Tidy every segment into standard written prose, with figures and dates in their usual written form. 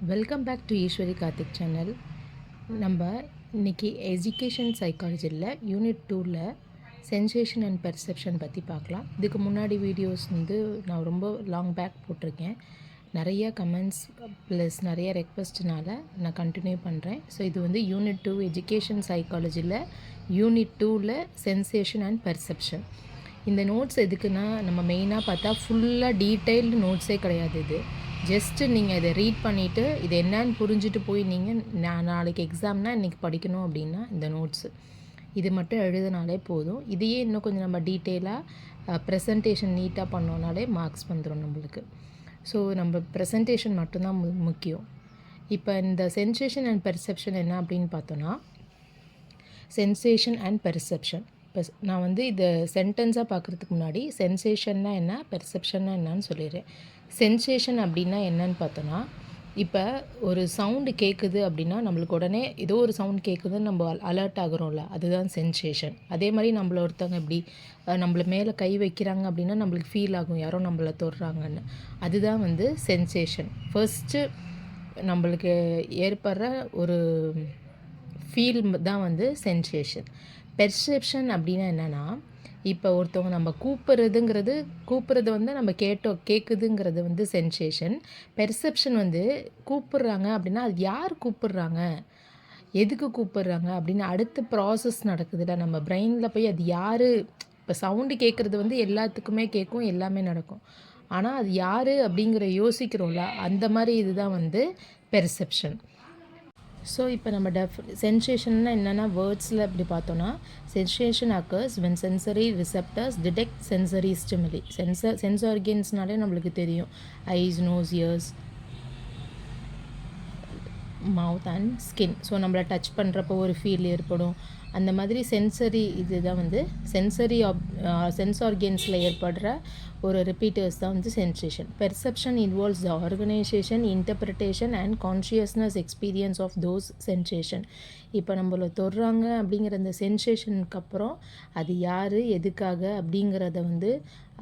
Welcome back to Eswari Karthik channel. நம்ம இன்றைக்கி education சைக்காலஜியில் யூனிட் 2ல் சென்சேஷன் அண்ட் பெர்செப்ஷன் பற்றி பார்க்கலாம். இதுக்கு முன்னாடி வீடியோஸ் வந்து நான் ரொம்ப லாங் பேக் போட்டிருக்கேன். நிறைய கமெண்ட்ஸ் ப்ளஸ் நிறைய ரெக்வஸ்ட்னால நான் கண்டினியூ பண்ணுறேன். ஸோ இது வந்து யூனிட் 2 எஜுகேஷன் சைக்காலஜியில் யூனிட் 2ல் சென்சேஷன் அண்ட் பெர்செப்ஷன். இந்த நோட்ஸ் எதுக்குன்னா, நம்ம மெயினாக பார்த்தா ஃபுல்லாக டீட்டெயில்டு நோட்ஸே கிடையாது. இது ஜஸ்ட்டு நீங்கள் இதை ரீட் பண்ணிவிட்டு இது என்னன்னு புரிஞ்சுட்டு போய் நீங்கள் நாளைக்கு எக்ஸாம்னால் இன்றைக்கி படிக்கணும் அப்படின்னா இந்த நோட்ஸு இது மட்டும் எழுதினாலே போதும். இதையே இன்னும் கொஞ்சம் நம்ம டீட்டெயிலாக ப்ரெசன்டேஷன் நீட்டாக பண்ணோன்னாலே மார்க்ஸ் வந்துடும் நம்மளுக்கு. ஸோ நம்ம ப்ரெசன்டேஷன் மட்டும்தான் முக்கியம். இப்போ இந்த சென்சேஷன் அண்ட் பெர்செப்ஷன் என்ன அப்படின்னு பார்த்தோன்னா, சென்சேஷன் அண்ட் பெர்செப்ஷன். இப்போ நான் வந்து இதை சென்டென்ஸாக பார்க்குறதுக்கு முன்னாடி சென்சேஷன்னா என்ன, பெர்செப்ஷன்னா என்னன்னு சொல்லிடுறேன். சென்சேஷன் அப்படின்னா என்னன்னு பார்த்தோன்னா, இப்போ ஒரு சவுண்டு கேட்குது அப்படின்னா நம்மளுக்கு உடனே ஏதோ ஒரு சவுண்ட் கேட்குதுன்னு நம்ம அலர்ட் ஆகுறோம்ல, அதுதான் சென்சேஷன். அதே மாதிரி நம்மள ஒருத்தவங்க இப்படி நம்மள மேலே கை வைக்கிறாங்க அப்படின்னா நம்மளுக்கு ஃபீல் ஆகும் யாரோ நம்மளை தொடுறாங்கன்னு. அதுதான் வந்து சென்சேஷன். ஃபர்ஸ்ட்டு நம்மளுக்கு ஏற்படுற ஒரு ஃபீல் தான் வந்து சென்சேஷன். பெர்செப்ஷன் அப்படின்னா என்னென்னா, இப்போ ஒருத்தவங்க நம்ம கூப்பிட்றது வந்து நம்ம கேட்குதுங்கிறது வந்து சென்சேஷன். பெர்செப்ஷன் வந்து கூப்பிட்றாங்க அப்படின்னா அது யார் கூப்பிட்றாங்க, எதுக்கு கூப்பிட்றாங்க அப்படின்னு அடுத்த ப்ராசஸ் நடக்குதுல்ல நம்ம பிரெயினில் போய் அது யார். இப்போ சவுண்டு கேட்குறது வந்து எல்லாத்துக்குமே கேட்கும், எல்லாமே நடக்கும். ஆனால் அது யார் அப்படிங்கிற யோசிக்கிறோம்ல, அந்த மாதிரி இதுதான் வந்து பெர்செப்ஷன். ஸோ இப்போ நம்ம சென்சேஷன்னா என்னென்னா வேர்ட்ஸில் எப்படி பார்த்தோன்னா, sensation occurs when sensory receptors detect sensory stimuli. Sense ஆர்கன்ஸ்னாலே நம்மளுக்கு தெரியும், eyes, nose, ears, mouth and skin. So நம்மளை டச் பண்ணுறப்போ ஒரு ஃபீல் ஏற்படும். அந்த மாதிரி சென்சரி இதுதான் வந்து சென்ஸ் ஆர்கன்ஸில் ஏற்படுற ஒரு ரிப்பீட்டர்ஸ் தான் வந்து sensation. Perception involves the organisation, interpretation and consciousness experience of those sensation. இப்போ நம்மளை தொடுறாங்க அப்படிங்கிற அந்த சென்சேஷனுக்கு அப்புறம் அது யார், எதுக்காக அப்படிங்கிறத வந்து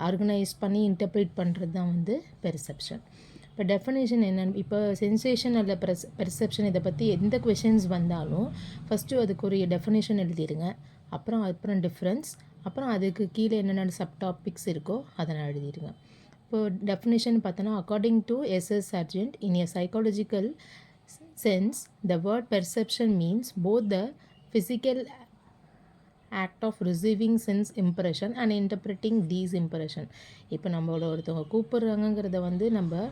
ஆர்கனைஸ் பண்ணி இன்டர்பிரிட் பண்ணுறது தான் வந்து பெர்செப்ஷன். இப்போ டெஃபினேஷன் என்னென்னு, இப்போ சென்சேஷன் அல்ல பெர்செப்ஷன் இதை பற்றி எந்த கொஷின்ஸ் வந்தாலும் ஃபஸ்ட்டு அதுக்குரிய டெஃபினேஷன் எழுதிடுங்க. அப்புறம் டிஃப்ரென்ஸ், அப்புறம் அதுக்கு கீழே என்னென்ன சப் டாபிக்ஸ் இருக்கோ அதெல்லாம் எழுதிடுங்க. இப்போது டெஃபினேஷன் பார்த்தோன்னா, according to SS Sargent, in a psychological sense the word perception means both the physical act of receiving sense impression and interpreting these impression. இப்போ நம்மளோட ஒருத்தவங்க கூப்பிட்றாங்கங்கிறத வந்து நம்ம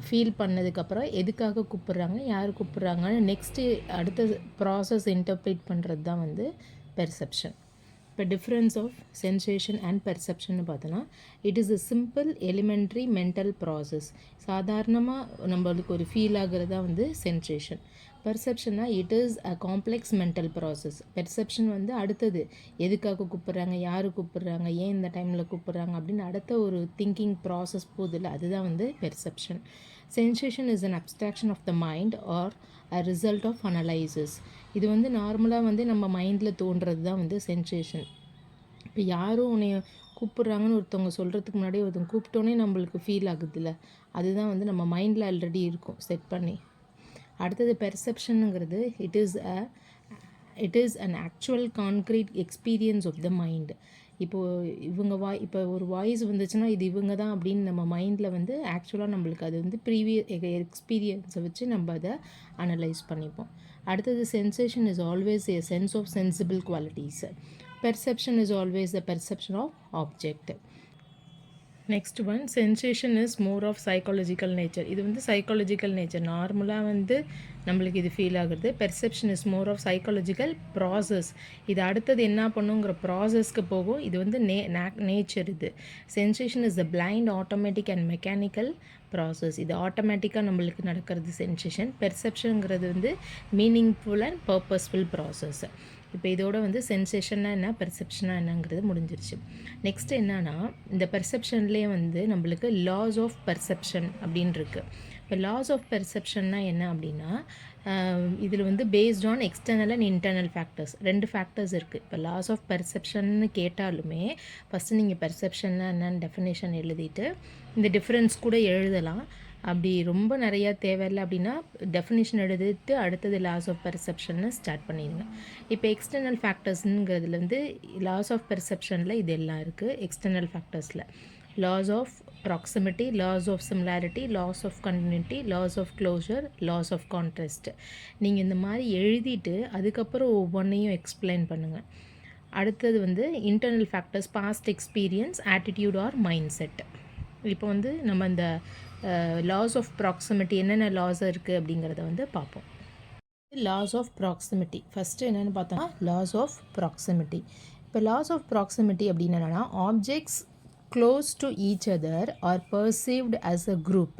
ஃபீல் பண்ணதுக்கப்புறம் எதுக்காக கூப்பிட்றாங்க, யார் கூப்பிட்றாங்கன்னு நெக்ஸ்ட்டு அடுத்த ப்ராசஸ் இன்டர்பிரேட் பண்ணுறது தான் வந்து பெர்செப்ஷன். இப்போ difference of sensation and perception பார்த்தோன்னா, it is a simple elementary mental process. சாதாரணமாக நம்மளுக்கு ஒரு ஃபீல் ஆகிறதா வந்து சென்சேஷன். பெர்செப்ஷன்னா it is a complex mental process. Perception வந்து அடுத்தது எதுக்காக கூப்பிட்றாங்க, யார் கூப்பிட்றாங்க, ஏன் இந்த டைமில் கூப்பிட்றாங்க அப்படின்னு அடுத்த ஒரு திங்கிங் ப்ராசஸ் போதில்லை, அதுதான் வந்து perception. Sensation is an abstraction of the mind or a result of analysis. இது வந்து நார்மலாக வந்து நம்ம மைண்டில் தோன்றது தான் வந்து சென்சேஷன். இப்போ யாரும் உன்னைய கூப்பிட்றாங்கன்னு ஒருத்தவங்க சொல்கிறதுக்கு முன்னாடி ஒருத்தவங்க கூப்பிட்டோன்னே நம்மளுக்கு ஃபீல் ஆகுதுல்ல, அதுதான் வந்து நம்ம மைண்டில் ஆல்ரெடி இருக்கும் செட் பண்ணி. அடுத்தது பெர்செப்ஷனுங்கிறது it is an actual concrete experience of the mind. இப்போது இப்போ ஒரு வாய்ஸ் வந்துச்சுன்னா இது இவங்க தான் அப்படின்னு நம்ம மைண்டில் வந்து ஆக்சுவலாக நம்மளுக்கு அது வந்து எக்ஸ்பீரியன்ஸை வச்சு நம்ம அதை அனலைஸ் பண்ணிப்போம். அடுத்தது sensation is always a sense of sensible qualities. Perception is always the perception of object. Next one, sensation is more of psychological nature. இது வந்து சைக்காலஜிக்கல் நேச்சர், நார்மலாக வந்து நம்மளுக்கு இது ஃபீல் ஆகுது. Perception is more of psychological process. இது அடுத்தது என்ன பண்ணுங்கிற ப்ராசஸ்க்கு போகும். இது வந்து நேச்சர். இது sensation is the blind automatic and mechanical process. இது ஆட்டோமேட்டிக்காக நம்மளுக்கு நடக்கிறது சென்சேஷன். பெர்செப்ஷனுங்கிறது வந்து மீனிங்ஃபுல் அண்ட் பர்பஸ்ஃபுல் ப்ராசஸ். இப்போ இதோட வந்து சென்சேஷன்னா என்ன, பெர்செப்ஷனாக என்னங்கிறது முடிஞ்சிருச்சு. நெக்ஸ்ட் என்னன்னா, இந்த பெர்செப்ஷன்லேயே வந்து நம்மளுக்கு லாஸ் ஆஃப் பெர்செப்ஷன் அப்படின்னு இருக்குது. இப்போ லாஸ் ஆஃப் பெர்செப்ஷன்னா என்ன அப்படின்னா, இதில் வந்து based on external and internal factors, 2 factors இருக்குது. இப்போ லாஸ் ஆஃப் பெர்செப்ஷன்னு கேட்டாலுமே ஃபஸ்ட்டு நீங்கள் பெர்செப்ஷன்னா என்னன்னு டெஃபினேஷன் எழுதிட்டு இந்த டிஃப்ரென்ஸ் கூட எழுதலாம். அப்படி ரொம்ப நிறையா தேவையில்லை அப்படின்னா டெஃபினிஷன் எடுத்து அடுத்தது லாஸ் ஆஃப் பெர்செப்ஷன்னு ஸ்டார்ட் பண்ணிடுங்க. இப்போ எக்ஸ்டர்னல் ஃபேக்டர்ஸுங்கிறதுல வந்து லாஸ் ஆஃப் பெர்செப்ஷனில் இது எல்லாம் இருக்குது. எக்ஸ்டர்னல் ஃபேக்டர்ஸில் laws of proximity, laws of similarity, laws of continuity, laws of closure, laws of contrast. நீங்கள் இந்த மாதிரி எழுதிட்டு அதுக்கப்புறம் ஒவ்வொன்றையும் எக்ஸ்பிளைன் பண்ணுங்கள். அடுத்தது வந்து internal factors, past experience, attitude or mind set. இப்போ வந்து நம்ம இந்த லாஸ் ஆஃப் ப்ராக்சிமிட்டி என்னென்ன லாஸ் இருக்குது அப்படிங்கிறத வந்து பார்ப்போம். லாஸ் ஆஃப் ப்ராக்சிமிட்டி ஃபஸ்ட்டு என்னென்னு பார்த்தோம்னா லாஸ் ஆஃப் ப்ராக்சிமிட்டி. இப்போ லாஸ் ஆஃப் ப்ராக்சிமிட்டி அப்படின்னு என்னென்னா objects close to each other are perceived as a group.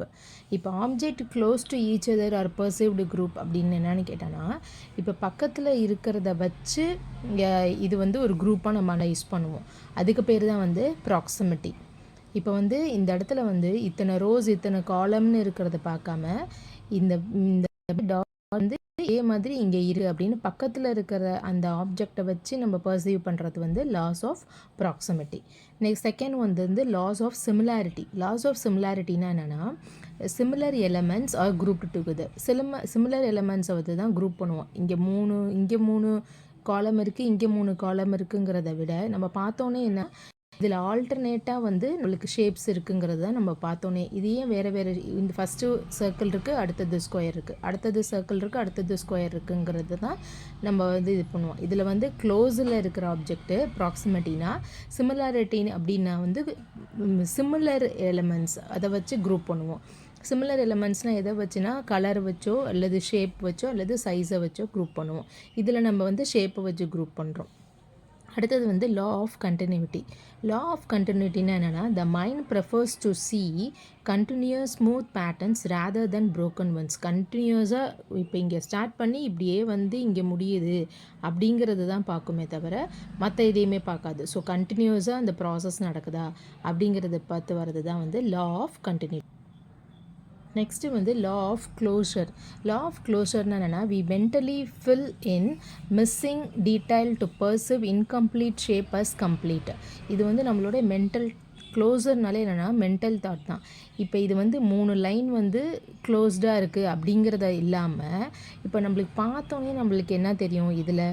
இப்போ object close to each other are perceived group அப்படின்னு என்னென்னு கேட்டோன்னா இப்போ பக்கத்தில் இருக்கிறத வச்சு இது வந்து ஒரு குரூப்பாக நம்ம அனலைஸ் பண்ணுவோம். அதுக்கு பேர் தான் வந்து ப்ராக்சிமிட்டி. இப்போ வந்து இந்த இடத்துல வந்து இத்தனை ரோஸ் இத்தனை காலம்னு இருக்கிறத பார்க்காம இந்த வந்து இதே மாதிரி இங்கே இரு அப்படின்னு பக்கத்தில் இருக்கிற அந்த ஆப்ஜெக்டை வச்சு நம்ம பர்சீவ் பண்ணுறது வந்து laws of proximity. Next second வந்து laws of similarity. Laws of சிமிலாரிட்டினா என்னென்னா similar elements are group together. Similar எலமெண்ட்ஸை வந்து தான் குரூப் பண்ணுவோம். இங்கே மூணு காலம் இருக்குது, இங்கே 3 காலம் இருக்குங்கிறத விட நம்ம பார்த்தோன்னே என்ன இதில் ஆல்டர்னேட்டாக வந்து நம்மளுக்கு ஷேப்ஸ் இருக்குங்கிறது தான் நம்ம பார்த்தோன்னே. இது ஏன் வேறு இந்த ஃபஸ்ட்டு சர்க்கிள் இருக்குது, அடுத்தது ஸ்கொயர் இருக்குது, அடுத்தது சர்க்கிள் இருக்குது, அடுத்தது ஸ்கொயர் இருக்குங்கிறது தான் நம்ம வந்து இது பண்ணுவோம். இதில் வந்து க்ளோஸில் இருக்கிற ஆப்ஜெக்ட்டு ப்ராக்சிமிட்டினா, சிமிலாரிட்டி அப்படின்னா வந்து சிமிலர் எலிமெண்ட்ஸ் அதை வச்சு குரூப் பண்ணுவோம். சிமிலர் எலிமெண்ட்ஸ்னால் எதை வச்சுன்னா கலர் வச்சோ அல்லது ஷேப் வச்சோ அல்லது சைஸை வச்சோ குரூப் பண்ணுவோம். இதில் நம்ம வந்து ஷேப்பை வச்சு குரூப் பண்ணுறோம். அடுத்தது வந்து law of continuity. Law of கண்டினியூட்டின்னா என்னென்னா the mind prefers to see continuous smooth patterns rather than broken ones. கண்டினியூஸாக இப்போ இங்கே ஸ்டார்ட் பண்ணி இப்படியே வந்து இங்கே முடியுது அப்படிங்கிறது தான் பார்க்குமே தவிர மற்ற எதையுமே பார்க்காது. ஸோ கண்டினியூஸாக அந்த ப்ராசஸ் நடக்குதா அப்படிங்கிறத பார்த்து வர்றது தான் வந்து லா ஆஃப் கண்டினியூட்டி. நெக்ஸ்ட்டு வந்து law of closure. Law of க்ளோஷர்னா என்னென்னா we mentally fill in missing detail to perceive incomplete shape as complete. இது வந்து நம்மளோட மென்டல் க்ளோஸர்னாலே என்னென்னா மென்டல் தாட் தான். இப்போ இது வந்து 3 லைன் வந்து க்ளோஸ்டாக இருக்குது அப்படிங்கிறத இல்லாமல் இப்போ நம்மளுக்கு பார்த்தோன்னே நம்மளுக்கு என்ன தெரியும், இதில்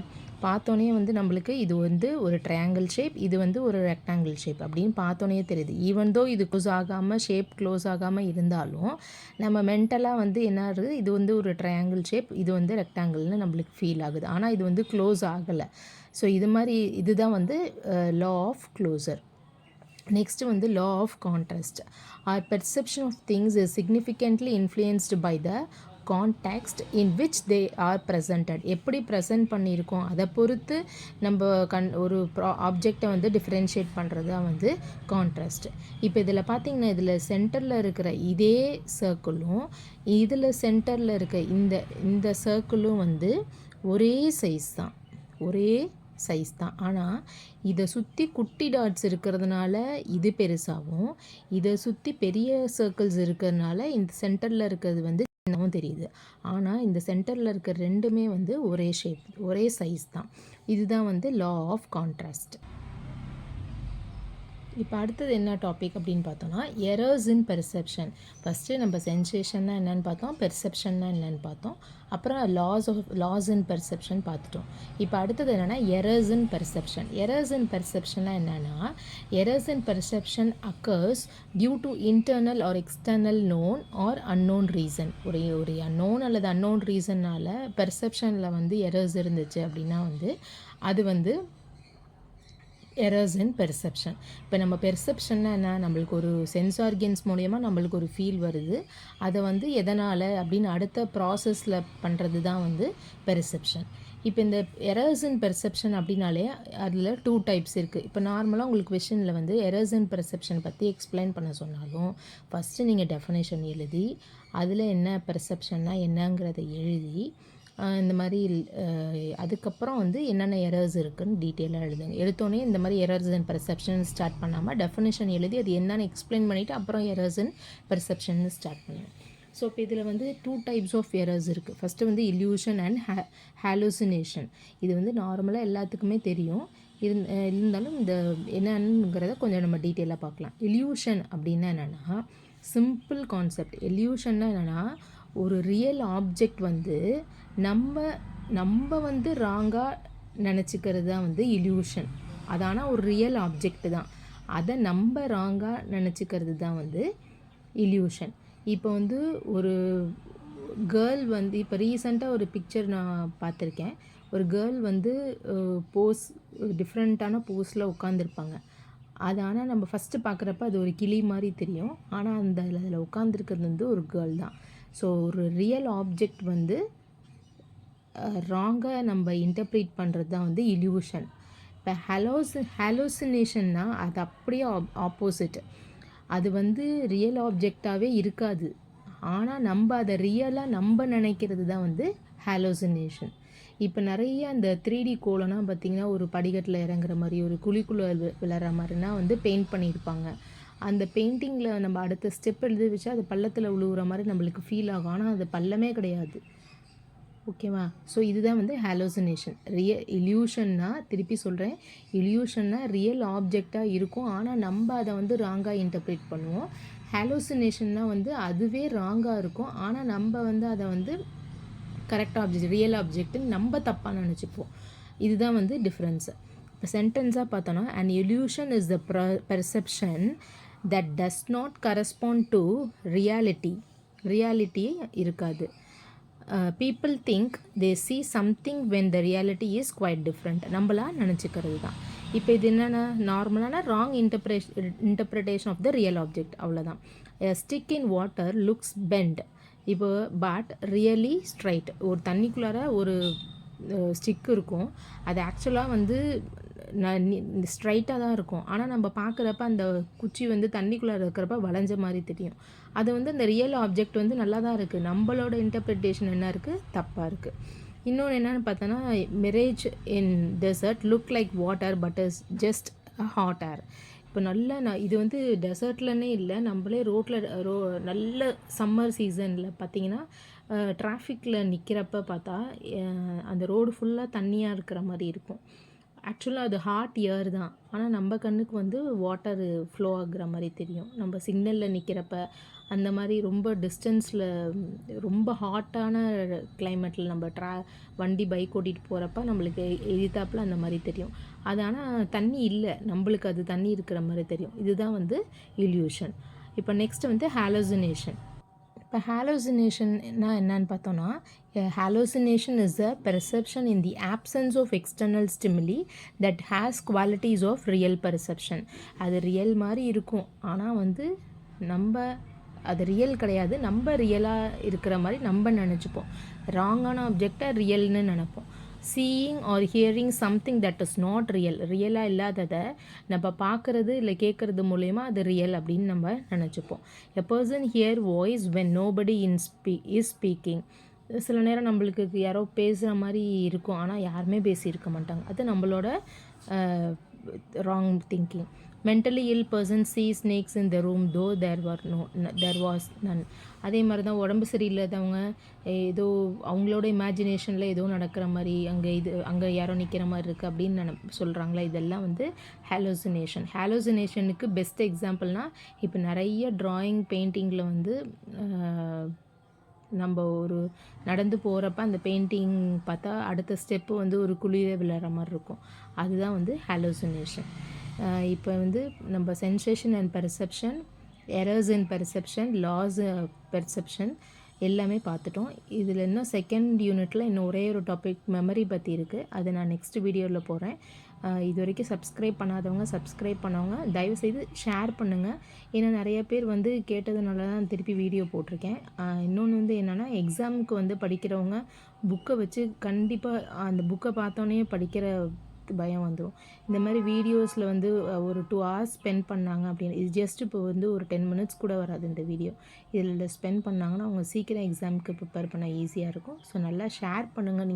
பார்த்தோன்னே வந்து நம்மளுக்கு இது வந்து ஒரு ட்ரையாங்கிள் ஷேப், இது வந்து ஒரு ரெக்டாங்கிள் ஷேப் அப்படின்னு பார்த்தோன்னே தெரியுது. ஈவன் தோ இது க்ளோஸ் ஆகாமல் ஷேப் க்ளோஸ் ஆகாமல் இருந்தாலும் நம்ம மென்டலாக வந்து என்ன ஆகுது, இது வந்து ஒரு ட்ரையாங்கிள் ஷேப், இது வந்து ரெக்டாங்கிள்னு நம்மளுக்கு ஃபீல் ஆகுது. ஆனால் இது வந்து க்ளோஸ் ஆகலை. ஸோ இது மாதிரி இதுதான் வந்து லா ஆஃப் க்ளோசர். நெக்ஸ்ட்டு வந்து law of contrast. Our perception of things is significantly influenced by the context in which they are presented. எப்படி ப்ரெசென்ட் பண்ணியிருக்கோம் அதை பொறுத்து நம்ம ஒரு ஆப்ஜெக்டை வந்து டிஃப்ரென்ஷியேட் பண்ணுறது தான் வந்து கான்ட்ராஸ்ட். இப்போ இதில் பார்த்திங்கன்னா இதில் சென்டரில் இருக்கிற இதே சர்க்கிளும் இதில் சென்டரில் இருக்க இந்த சர்க்கிளும் வந்து ஒரே சைஸ் தான். ஆனால் இதை சுற்றி குட்டி டாட்ஸ் இருக்கிறதுனால இது பெருசாகவும் இதை சுற்றி பெரிய சர்க்கிள்ஸ் இருக்கிறதுனால இந்த சென்டரில் இருக்கிறது வந்து சின்னவும் தெரியுது. ஆனால் இந்த சென்டரில் இருக்கிற ரெண்டுமே வந்து ஒரே ஷேப் ஒரே சைஸ் தான். இதுதான் வந்து லா ஆஃப் கான்ட்ராஸ்ட். இப்போ அடுத்தது என்ன டாபிக் அப்படின்னு பார்த்தோன்னா எரர்ஸ் இன் பெர்செப்ஷன். ஃபஸ்ட்டு நம்ம சென்சேஷன்னா என்னென்னு பார்த்தோம், பெர்செப்ஷன்னா என்னென்னு பார்த்தோம், அப்புறம் லாஸ் இன் பெர்செப்ஷன் பார்த்துட்டோம். இப்போ அடுத்தது என்னென்னா errors in perception. Errors in பெர்செப்ஷன்னா என்னென்னா errors in perception occurs due to internal or external known or unknown reason. ஒரு அன்னோன் அல்லது அன்னோன் ரீசன்னால் பெர்செப்ஷனில் வந்து எரர்ஸ் இருந்துச்சு அப்படின்னா வந்து அது வந்து எரர்ஸ் இன் பெர்செப்ஷன். இப்போ நம்ம பெர்செப்ஷன்னா என்ன, நம்மளுக்கு ஒரு சென்ஸ் ஆர்கன்ஸ் மூலயமா நம்மளுக்கு ஒரு ஃபீல் வருது, அதை வந்து எதனால் அப்படின்னு அடுத்த ப்ராசஸில் பண்ணுறது தான் வந்து பெர்செப்ஷன். இப்போ இந்த எரர்ஸ் இன் பெர்செப்ஷன் அப்படின்னாலே அதில் 2 டைப்ஸ் இருக்குது. இப்போ நார்மலாக உங்களுக்கு கொஷனில் வந்து எரர்ஸ் இன் பெர்செப்ஷன் பற்றி எக்ஸ்பிளைன் பண்ண சொன்னாலும் ஃபஸ்ட்டு நீங்கள் டெஃபினேஷன் எழுதி அதில் என்ன பெர்செப்ஷன்னா என்னங்கிறத எழுதி இந்த மாதிரி அதுக்கப்புறம் வந்து என்னென்ன எரர்ஸ் இருக்குதுன்னு டீட்டெயிலாக எழுதுங்க. எடுத்தோடனே இந்த மாதிரி எரர்ஸ் அண்ட் பெர்செப்ஷன் ஸ்டார்ட் பண்ணாமல் டெஃபினேஷன் எழுதி அது என்னென்னு எக்ஸ்பிளைன் பண்ணிவிட்டு அப்புறம் எரர்ஸ் அண்ட் பெர்செப்ஷன் ஸ்டார்ட் பண்ணுங்கள். ஸோ இப்போ இதில் வந்து 2 டைப்ஸ் ஆஃப் எரர்ஸ் இருக்குது. ஃபஸ்ட்டு வந்து இல்யூஷன் அண்ட் ஹாலுசினேஷன். இது வந்து நார்மலாக எல்லாத்துக்குமே தெரியும். இருந்தாலும் இந்த என்னங்கிறத கொஞ்சம் நம்ம டீட்டெயிலாக பார்க்கலாம். இல்யூஷன் அப்படின்னா என்னென்னா சிம்பிள் கான்செப்ட். இல்யூஷன்னா என்னென்னா, ஒரு ரியல் ஆப்ஜெக்ட் வந்து நம்ம வந்து ராங்காக நினச்சிக்கிறது தான் வந்து இல்யூஷன். அது ஆனால் ஒரு ரியல் ஆப்ஜெக்ட் தான். அதை நம்ம ராங்காக நினச்சிக்கிறது தான் வந்து இல்யூஷன். இப்போ வந்து ஒரு கேர்ள் வந்து இப்போ ரீசெண்டாக ஒரு பிக்சர் நான் பார்த்துருக்கேன். ஒரு கேர்ள் வந்து போஸ் டிஃப்ரெண்ட்டான போஸில் உட்காந்துருப்பாங்க. அது ஆனால் நம்ம ஃபஸ்ட்டு பார்க்குறப்ப அது ஒரு கிளி மாதிரி தெரியும். ஆனால் அதில் உட்காந்துருக்கிறது வந்து ஒரு கேர்ள் தான். ஸோ ஒரு ரியல் ஆப்ஜெக்ட் வந்து ராங்காக நம்ம இன்டர்ப்ரேட் பண்ணுறது தான் வந்து இல்யூஷன். இப்போ ஹாலோசினேஷன்னா அது அப்படியே ஆப்போசிட். அது வந்து ரியல் ஆப்ஜெக்டாகவே இருக்காது. ஆனால் நம்ம அதை ரியலாக நம்ம நினைக்கிறது தான் வந்து ஹாலோசினேஷன். இப்போ நிறைய அந்த 3D கோலம்லாம் பார்த்திங்கன்னா ஒரு படிக்கட்டில் இறங்குற மாதிரி, ஒரு குழிக்குள்ளே விளையாடுற மாதிரினா வந்து பெயிண்ட் பண்ணியிருப்பாங்க. அந்த பெயிண்டிங்கில் நம்ம அடுத்த ஸ்டெப் எழுதி வச்சா அது பள்ளத்தில் விழுவுற மாதிரி நம்மளுக்கு ஃபீல் ஆகும். ஆனால் அது பள்ளமே கிடையாது. ஓகேவா? ஸோ இதுதான் வந்து ஹாலோசினேஷன். இல்யூஷன்னா திருப்பி சொல்கிறேன், இல்யூஷன்னா ரியல் ஆப்ஜெக்டாக இருக்கும். ஆனால் நம்ம அதை வந்து ராங்காக இன்டர்ப்ரேட் பண்ணுவோம். ஹாலோசினேஷன்னா வந்து அதுவே ராங்காக இருக்கும். ஆனால் நம்ம வந்து அதை வந்து கரெக்ட் ஆப்ஜெக்ட், ரியல் ஆப்ஜெக்ட்டுன்னு நம்ம தப்பாக நினச்சிப்போம். இதுதான் வந்து டிஃப்ரென்ஸு. இப்போ சென்டென்ஸாக பார்த்தோன்னா, an illusion is the perception that does not correspond to reality. Reality இருக்காது. People think they see something when the reality is quite different. நம்மளா நினச்சிக்கிறது தான். இப்போ இது என்னென்னா நார்மலான wrong interpretation of the real object, அவ்வளோதான். Stick in water looks bent. இப்போ but really straight. ஒரு தண்ணிக்குள்ளார ஒரு ஸ்டிக் இருக்கும். அது ஆக்சுவலாக வந்து ஸ்ட்ரைட்டாக தான் இருக்கும். ஆனால் நம்ம பார்க்குறப்ப அந்த குச்சி வந்து தண்ணிக்குள்ளார இருக்கிறப்ப வளைஞ்ச மாதிரி தெரியும். அது வந்து அந்த ரியல் ஆப்ஜெக்ட் வந்து நல்லா தான் இருக்குது. நம்மளோட இன்டர்பிரிட்டேஷன் என்ன இருக்குது, தப்பாக இருக்குது. இன்னொன்று என்னென்னு பார்த்தோன்னா, mirage in dessert look like water but is just hot air. இப்போ இது வந்து டெசர்ட்லன்னே இல்லை, நம்மளே ரோட்டில் நல்ல சம்மர் சீசனில் பார்த்திங்கன்னா டிராஃபிக்கில் நிற்கிறப்ப பார்த்தா அந்த ரோடு ஃபுல்லாக தண்ணியாக இருக்கிற மாதிரி இருக்கும். ஆக்சுவலாக அது ஹாட் ஏர் தான். ஆனால் நம்ம கண்ணுக்கு வந்து வாட்டர் ஃப்ளோ ஆகுற மாதிரி தெரியும். நம்ம சிக்னலில் நிற்கிறப்ப அந்த மாதிரி ரொம்ப டிஸ்டன்ஸில் ரொம்ப ஹாட்டான கிளைமேட்டில் நம்ம வண்டி பைக் ஓட்டிகிட்டு போகிறப்ப நம்மளுக்கு எதிர்த்தாப்பில் அந்த மாதிரி தெரியும். அது ஆனால் தண்ணி இல்லை, நம்மளுக்கு அது தண்ணி இருக்கிற மாதிரி தெரியும். இதுதான் வந்து இல்யூஷன். இப்போ நெக்ஸ்ட் வந்து ஹாலோசினேஷன். இப்போ ஹாலோசினேஷன்னா என்னன்னு பார்த்தோன்னா, hallucination is a perception in the absence of external stimuli that has qualities of real perception. அது ரியல் மாதிரி இருக்கும், ஆனால் வந்து நம்ம அது ரியல் கிடையாது. நம்ம ரியலாக இருக்கிற மாதிரி நம்ம நினச்சிப்போம். ராங்கான ஆப்ஜெக்டை ரியல்னு நினைப்போம். Seeing R hearing something that is not real. ரியலாக இல்லாததை நம்ம பார்க்குறது இல்லை கேட்குறது மூலயமா அது ரியல் அப்படின்னு நம்ம நினச்சிப்போம். A person hear voice when nobody is speaking. சில நேரம் நம்மளுக்கு யாரோ பேசுகிற மாதிரி இருக்கும், ஆனால் யாருமே பேசியிருக்க மாட்டாங்க. அது நம்மளோட wrong thinking. Mentally will person see snakes in the room though there was none. அதே மாதிரி தான் உடம்பு சரியில்லாதவங்க ஏதோ அவங்களோட இமேஜினேஷனில் ஏதோ நடக்கிற மாதிரி அங்கே யாரோ நிற்கிற மாதிரி இருக்குது அப்படின்னு சொல்கிறாங்களா. இதெல்லாம் வந்து ஹாலோசினேஷன். ஹாலோசினேஷனுக்கு பெஸ்ட் எக்ஸாம்பிள்னால் இப்போ நிறைய ட்ராயிங் பெயிண்டிங்கில் வந்து நம்ம ஒரு நடந்து போகிறப்ப அந்த பெயிண்டிங் பார்த்தா அடுத்த ஸ்டெப்பு வந்து ஒரு குழியில் விளையாடுற மாதிரி இருக்கும். அதுதான் வந்து ஹாலோசினேஷன். இப்போ வந்து நம்ம sensation and perception, errors in perception, laws perception எல்லாமே பார்த்துட்டோம். இதில் இன்னும் செகண்ட் யூனிட்டில் இன்னும் ஒரே ஒரு டாபிக் மெமரி பற்றி இருக்குது. அதை நான் நெக்ஸ்ட் வீடியோவில் போகிறேன். இது வரைக்கும் சப்ஸ்கிரைப் பண்ணாதவங்க சப்ஸ்கிரைப் பண்ணவங்க தயவுசெய்து ஷேர் பண்ணுங்கள். ஏன்னா நிறைய பேர் வந்து கேட்டதுனால தான் திருப்பி வீடியோ போட்டிருக்கேன். இன்னொன்று வந்து என்னென்னா, எக்ஸாமுக்கு வந்து படிக்கிறவங்க புக்கை வச்சு கண்டிப்பாக அந்த புக்கை பார்த்தோன்னே படிக்கிற பயம் வந்துடும். இந்த மாதிரி வீடியோஸில் வந்து ஒரு 2 hours ஸ்பெண்ட் பண்ணாங்க அப்படின்னு, இது ஜஸ்ட் இப்போ வந்து ஒரு 10 minutes கூட வராது இந்த வீடியோ. இதில் ஸ்பெண்ட் பண்ணாங்கன்னா அவங்க சீக்கிரம் எக்ஸாமுக்கு ப்ரிப்பேர் பண்ண ஈஸியாக இருக்கும். ஸோ நல்லா ஷேர் பண்ணுங்கள்.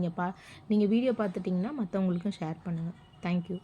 நீங்கள் வீடியோ பார்த்துட்டிங்கன்னா மற்றவங்களுக்கும் ஷேர் பண்ணுங்கள். தேங்க்யூ.